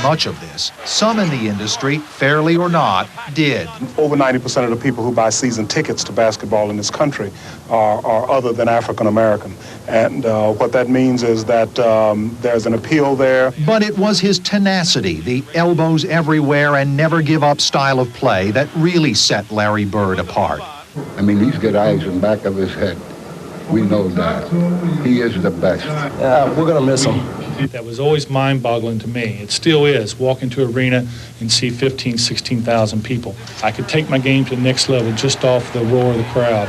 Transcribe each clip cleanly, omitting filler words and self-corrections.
much of this, some in the industry, fairly or not, did. Over 90% of the people who buy season tickets to basketball in this country are other than African American. And what that means is that there's an appeal there. But it was his tenacity, the elbows everywhere and never give up style of play that really set Larry Bird apart. I mean, he's got eyes in the back of his head. We know that. He is the best. Yeah, we're going to miss him. That was always mind-boggling to me. It still is. Walk into an arena and see 15, 16,000 people. I could take my game to the next level just off the roar of the crowd.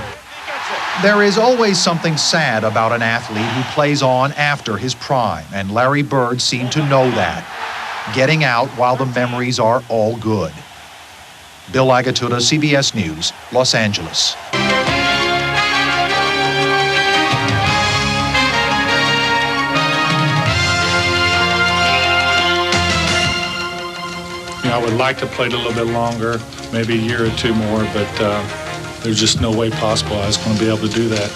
There is always something sad about an athlete who plays on after his prime, and Larry Bird seemed to know that, getting out while the memories are all good. Bill Agatuda, CBS News, Los Angeles. I would like to play it a little bit longer, maybe a year or two more, but there's just no way possible I was going to be able to do that.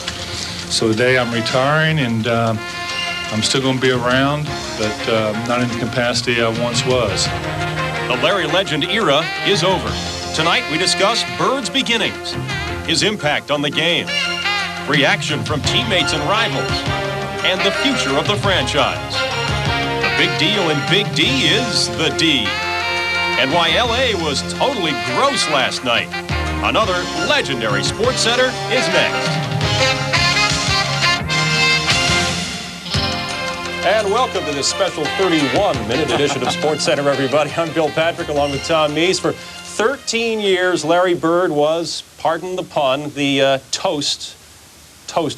So today I'm retiring, and I'm still going to be around, but not in the capacity I once was. The Larry Legend era is over. Tonight we discuss Bird's beginnings, his impact on the game, reaction from teammates and rivals, and the future of the franchise. The big deal in Big D is the D. And why L.A. was totally gross last night. Another legendary Sports Center is next. And welcome to this special 31-minute edition of Sports Center, everybody. I'm Bill Patrick, along with Tom Meese. For 13 years, Larry Bird was, pardon the pun, the toast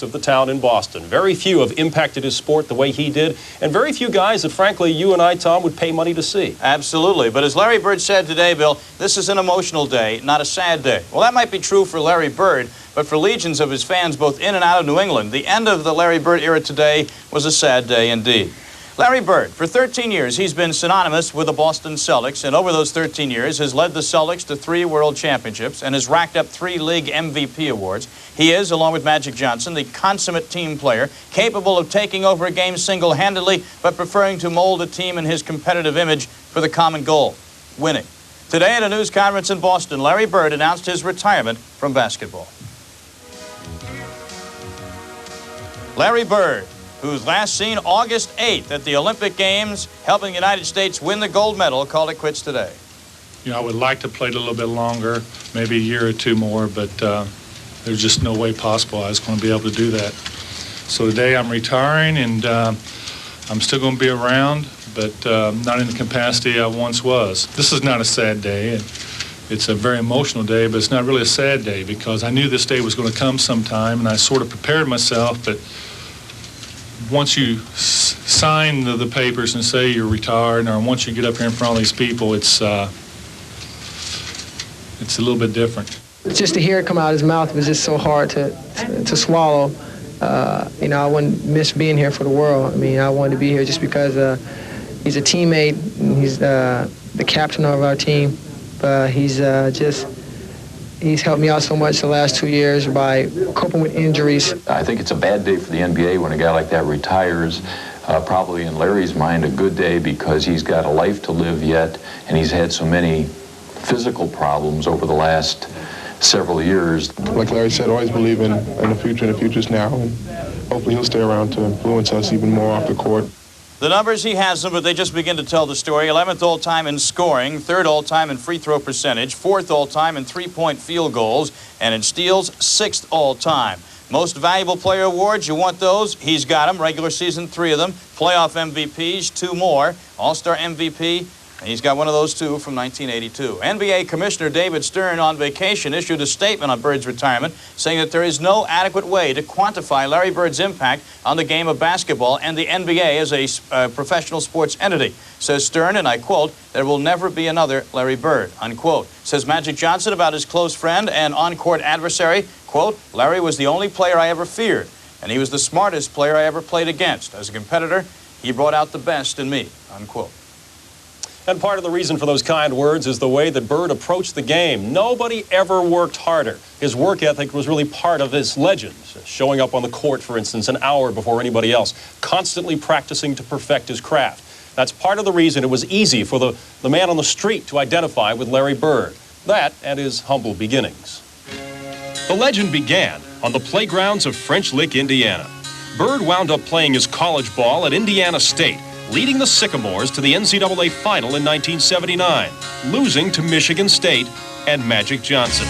of the town in Boston. Very few have impacted his sport the way he did, and very few guys that, frankly, you and I, Tom, would pay money to see. Absolutely. But as Larry Bird said today, Bill, this is an emotional day, not a sad day. Well, that might be true for Larry Bird, but for legions of his fans both in and out of New England, the end of the Larry Bird era today was a sad day indeed. Larry Bird, for 13 years, he's been synonymous with the Boston Celtics, and over those 13 years has led the Celtics to 3 world championships and has racked up 3 league MVP awards. He is, along with Magic Johnson, the consummate team player, capable of taking over a game single-handedly, but preferring to mold a team in his competitive image for the common goal, winning. Today at a news conference in Boston, Larry Bird announced his retirement from basketball. Larry Bird, who's last seen August 8th at the Olympic Games, helping the United States win the gold medal, called it quits today. I would like to play it a little bit longer, maybe a year or two more, but there's just no way possible I was going to be able to do that. So today I'm retiring, and I'm still going to be around, but not in the capacity I once was. This is not a sad day. It's a very emotional day, but it's not really a sad day because I knew this day was going to come sometime, and I sort of prepared myself, but once you sign the papers and say you're retired, or once you get up here in front of these people, it's a little bit different. Just to hear it come out of his mouth was just so hard to swallow. I wouldn't miss being here for the world. I mean, I wanted to be here just because he's a teammate, and he's the captain of our team. But he's helped me out so much the last 2 years by coping with injuries. I think it's a bad day for the NBA when a guy like that retires. Probably in Larry's mind a good day because he's got a life to live yet, and he's had so many physical problems over the last several years. Like Larry said, always believe in the future, and the future's now, and hopefully he'll stay around to influence us even more off the court. The numbers, he has them, but they just begin to tell the story. 11th all-time in scoring, 3rd all-time in free throw percentage, 4th all-time in three-point field goals, and in steals, 6th all-time. Most valuable player awards, you want those? He's got them. Regular season, 3 of them. Playoff MVPs, 2 more. All-Star MVP, and he's got one of those, too, from 1982. NBA Commissioner David Stern, on vacation, issued a statement on Bird's retirement, saying that there is no adequate way to quantify Larry Bird's impact on the game of basketball and the NBA as a professional sports entity. Says Stern, and I quote, "There will never be another Larry Bird," unquote. Says Magic Johnson about his close friend and on-court adversary, quote, "Larry was the only player I ever feared, and he was the smartest player I ever played against. As a competitor, he brought out the best in me," unquote. And part of the reason for those kind words is the way that Bird approached the game. Nobody ever worked harder. His work ethic was really part of his legend. Showing up on the court, for instance, an hour before anybody else. Constantly practicing to perfect his craft. That's part of the reason it was easy for the man on the street to identify with Larry Bird. That and his humble beginnings. The legend began on the playgrounds of French Lick, Indiana. Bird wound up playing his college ball at Indiana State, leading the Sycamores to the NCAA Final in 1979, losing to Michigan State and Magic Johnson.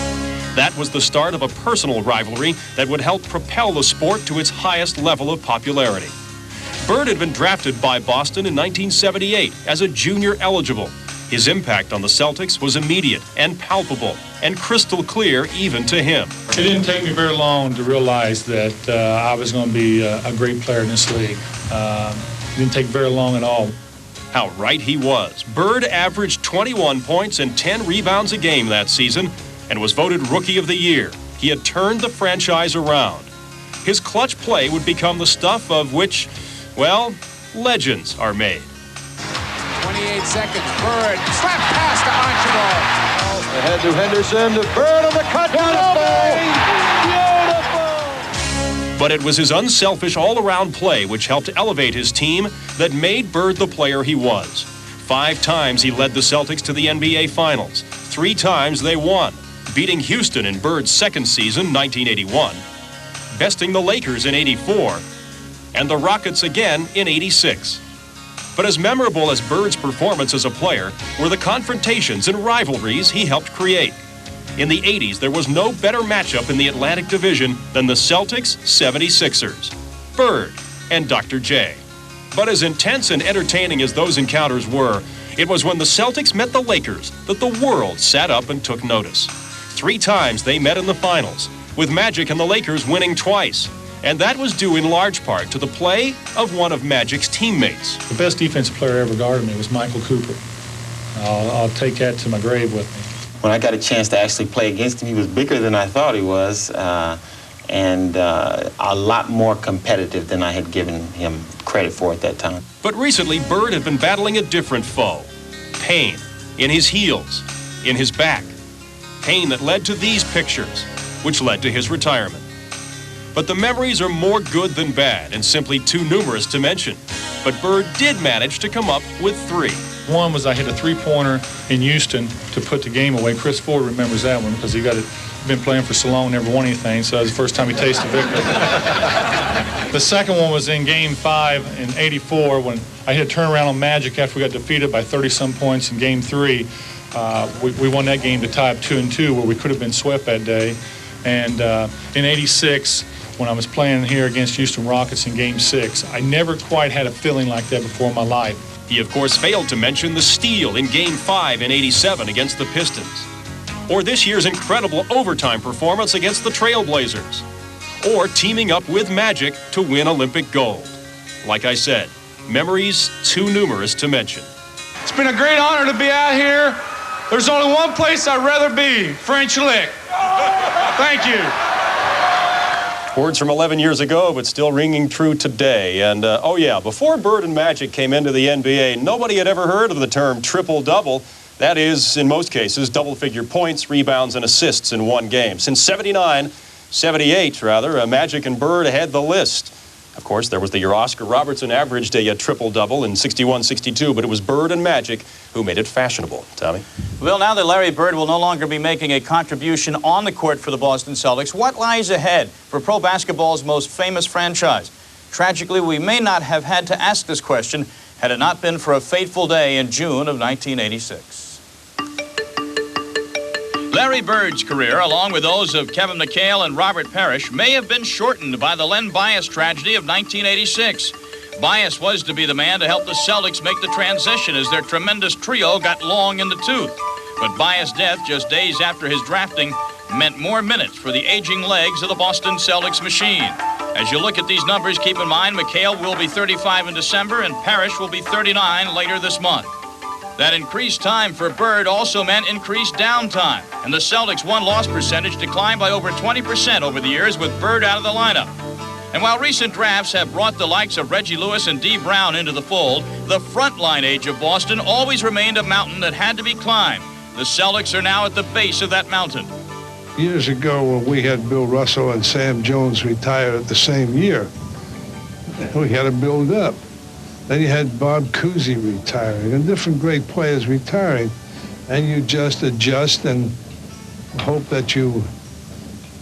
That was the start of a personal rivalry that would help propel the sport to its highest level of popularity. Bird had been drafted by Boston in 1978 as a junior eligible. His impact on the Celtics was immediate and palpable and crystal clear even to him. It didn't take me very long to realize that I was going to be a great player in this league. It didn't take very long at all. How right he was. Bird averaged 21 points and 10 rebounds a game that season and was voted Rookie of the Year. He had turned the franchise around. His clutch play would become the stuff of which, well, legends are made. 28 seconds. Bird slap pass to Archibald. Ahead to Henderson. To Bird on the cut. Beautiful. But it was his unselfish all-around play which helped elevate his team that made Bird the player he was. 5 times he led the Celtics to the NBA Finals. 3 times they won, beating Houston in Bird's second season, 1981, besting the Lakers in '84, and the Rockets again in '86. But as memorable as Bird's performance as a player were the confrontations and rivalries he helped create. In the '80s, there was no better matchup in the Atlantic Division than the Celtics 76ers, Bird and Dr. J. But as intense and entertaining as those encounters were, it was when the Celtics met the Lakers that the world sat up and took notice. 3 times they met in the finals, with Magic and the Lakers winning twice. And that was due in large part to the play of one of Magic's teammates. The best defensive player ever guarded me was Michael Cooper. I'll take that to my grave with me. When I got a chance to actually play against him, he was bigger than I thought he was, and a lot more competitive than I had given him credit for at that time. But recently, Bird had been battling a different foe. Pain in his heels, in his back. Pain that led to these pictures, which led to his retirement. But the memories are more good than bad and simply too numerous to mention. But Bird did manage to come up with 3. One was I hit a 3-pointer in Houston to put the game away. Chris Ford remembers that one because he got it. Been playing for so long, never won anything, so that was the first time he tasted victory. The second one was in Game 5 in '84 when I hit a turnaround on Magic after we got defeated by 30-some points in Game 3. We won that game to tie up 2-2 where we could have been swept that day. And in '86, when I was playing here against Houston Rockets in Game 6, I never quite had a feeling like that before in my life. He, of course, failed to mention the steal in Game 5 in '87 against the Pistons. Or this year's incredible overtime performance against the Trailblazers. Or teaming up with Magic to win Olympic gold. Like I said, memories too numerous to mention. It's been a great honor to be out here. There's only one place I'd rather be, French Lick. Thank you. Words from 11 years ago, but still ringing true today. And, oh yeah, before Bird and Magic came into the NBA, nobody had ever heard of the term triple-double. That is, in most cases, double-figure points, rebounds, and assists in one game. Since '78, Magic and Bird had the list. Of course, there was the year Oscar Robertson averaged a triple-double in '61-62, but it was Bird and Magic who made it fashionable. Tommy? Well, now that Larry Bird will no longer be making a contribution on the court for the Boston Celtics, what lies ahead for pro basketball's most famous franchise? Tragically, we may not have had to ask this question had it not been for a fateful day in June of 1986. Larry Bird's career, along with those of Kevin McHale and Robert Parrish, may have been shortened by the Len Bias tragedy of 1986. Bias was to be the man to help the Celtics make the transition as their tremendous trio got long in the tooth. But Bias' death just days after his drafting meant more minutes for the aging legs of the Boston Celtics machine. As you look at these numbers, keep in mind McHale will be 35 in December and Parrish will be 39 later this month. That increased time for Bird also meant increased downtime, and the Celtics' won-loss percentage declined by over 20% over the years with Bird out of the lineup. And while recent drafts have brought the likes of Reggie Lewis and Dee Brown into the fold, the frontline age of Boston always remained a mountain that had to be climbed. The Celtics are now at the base of that mountain. Years ago, when we had Bill Russell and Sam Jones retire at the same year, we had to build up. Then you had Bob Cousy retiring and different great players retiring. And you just adjust and hope that you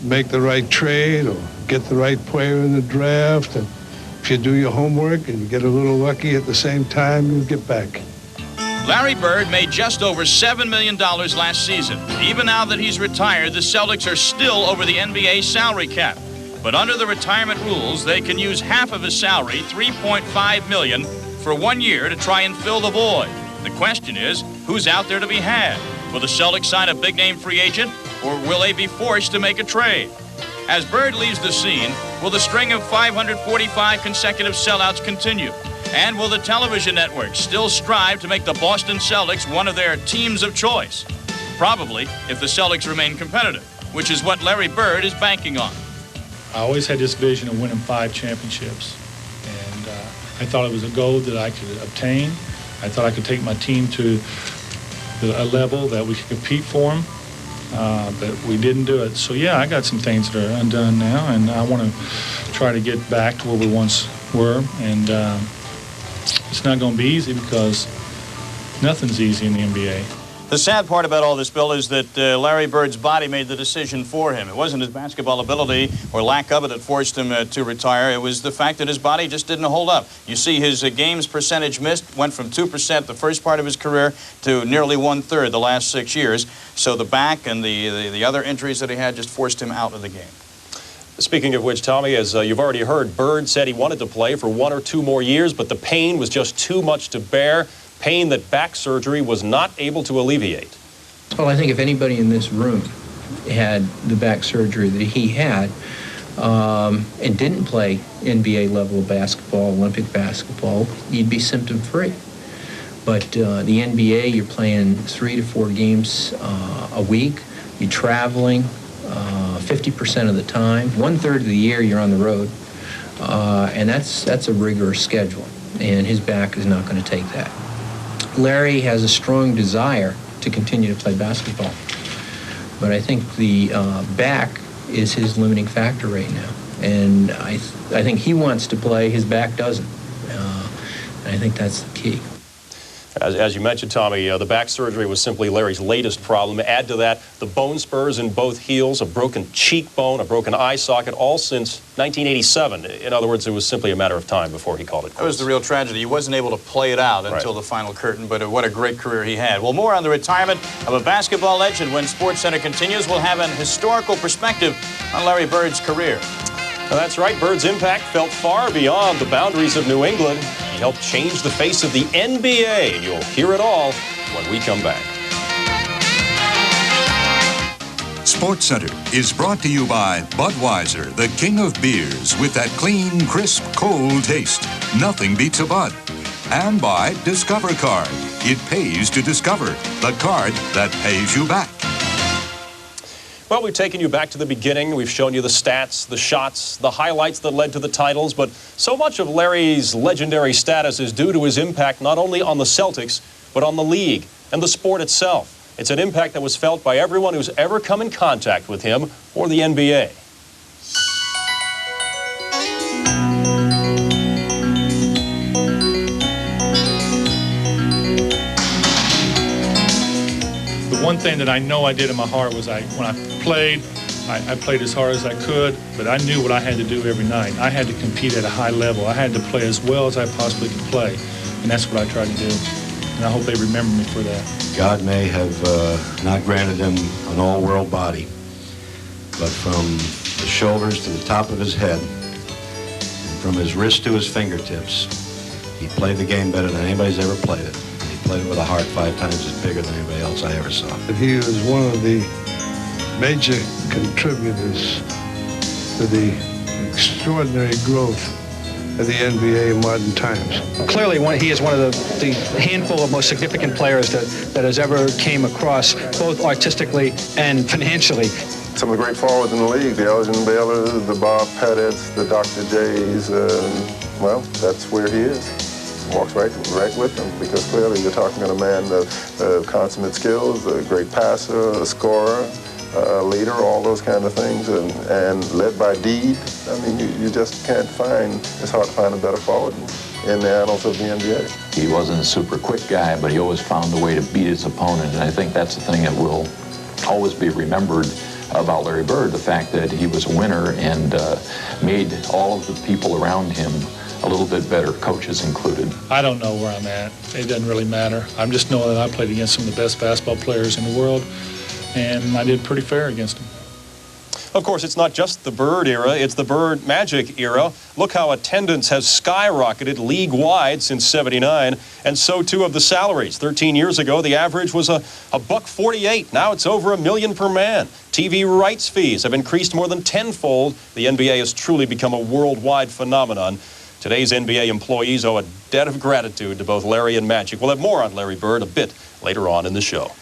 make the right trade or get the right player in the draft. And if you do your homework and you get a little lucky at the same time, you get back. Larry Bird made just over $7 million last season. Even now that he's retired, the Celtics are still over the NBA salary cap. But under the retirement rules, they can use half of his salary, $3.5 million, for 1 year to try and fill the void. The question is, who's out there to be had? Will the Celtics sign a big-name free agent, or will they be forced to make a trade? As Bird leaves the scene, will the string of 545 consecutive sellouts continue? And will the television networks still strive to make the Boston Celtics one of their teams of choice? Probably, if the Celtics remain competitive, which is what Larry Bird is banking on. I always had this vision of winning 5 championships, and I thought it was a goal that I could obtain. I thought I could take my team to a level that we could compete for them, but we didn't do it. So, yeah, I got some things that are undone now, and I want to try to get back to where we once were. And it's not going to be easy because nothing's easy in the NBA. The sad part about all this, Bill, is that Larry Bird's body made the decision for him. It wasn't his basketball ability or lack of it that forced him to retire. It was the fact that his body just didn't hold up. You see, his games percentage missed went from 2% the first part of his career to nearly 1/3 the last 6 years. So the back and the other injuries that he had just forced him out of the game. Speaking of which, Tommy, as you've already heard, Bird said he wanted to play for 1 or 2 more years, but the pain was just too much to bear. Pain that back surgery was not able to alleviate. Well, I think if anybody in this room had the back surgery that he had and didn't play NBA level basketball, Olympic basketball, you'd be symptom free. But the NBA, you're playing 3 to 4 games a week. You're traveling 50% of the time. 1/3 of the year you're on the road, and that's a rigorous schedule. And his back is not going to take that. Larry has a strong desire to continue to play basketball, but I think the back is his limiting factor right now. And I think he wants to play, his back doesn't. And I think that's the key. As you mentioned, Tommy, the back surgery was simply Larry's latest problem. Add to that the bone spurs in both heels, a broken cheekbone, a broken eye socket, all since 1987. In other words, it was simply a matter of time before he called it quits. That was the real tragedy. He wasn't able to play it out until the final curtain, but what a great career he had. Well, more on the retirement of a basketball legend when SportsCenter continues. We'll have an historical perspective on Larry Bird's career. Well, that's right. Bird's impact felt far beyond the boundaries of New England. He helped change the face of the NBA, and you'll hear it all when we come back. SportsCenter is brought to you by Budweiser, the king of beers, with that clean, crisp, cold taste. Nothing beats a Bud. And by Discover Card. It pays to discover, the card that pays you back. Well, we've taken you back to the beginning. We've shown you the stats, the shots, the highlights that led to the titles, but so much of Larry's legendary status is due to his impact not only on the Celtics, but on the league and the sport itself. It's an impact that was felt by everyone who's ever come in contact with him or the NBA. One thing that I know I did in my heart was when I played as hard as I could, but I knew what I had to do every night. I had to compete at a high level. I had to play as well as I possibly could play, and that's what I tried to do. And I hope they remember me for that. God may have not granted him an all-world body, but from the shoulders to the top of his head, and from his wrist to his fingertips, he played the game better than anybody's ever played it. Played it with a heart 5 times as bigger than anybody else I ever saw. He was one of the major contributors to the extraordinary growth of the NBA in modern times. Clearly, he is one of the handful of most significant players that has ever came across, both artistically and financially. Some of the great forwards in the league, the Elgin Baylors, the Bob Pettits, the Dr. J's, well, that's where he is. Walks right with them, because clearly you're talking to a man of consummate skills, a great passer, a scorer, a leader, all those kind of things, and led by deed. I mean, you just can't find, it's hard to find a better forward. in the annals of the NBA. He wasn't a super quick guy, but he always found a way to beat his opponent, and I think that's the thing that will always be remembered about Larry Bird, the fact that he was a winner and made all of the people around him a little bit better, coaches included. I don't know where I'm at. It doesn't really matter. I'm just knowing that I played against some of the best basketball players in the world, and I did pretty fair against them. Of course, it's not just the Bird era, it's the Bird Magic era. Look how attendance has skyrocketed league-wide since '79, and so too have the salaries. 13 years ago, the average was a $1.48. Now it's over $1 million per man. TV rights fees have increased more than tenfold. The NBA has truly become a worldwide phenomenon. Today's NBA employees owe a debt of gratitude to both Larry and Magic. We'll have more on Larry Bird a bit later on in the show.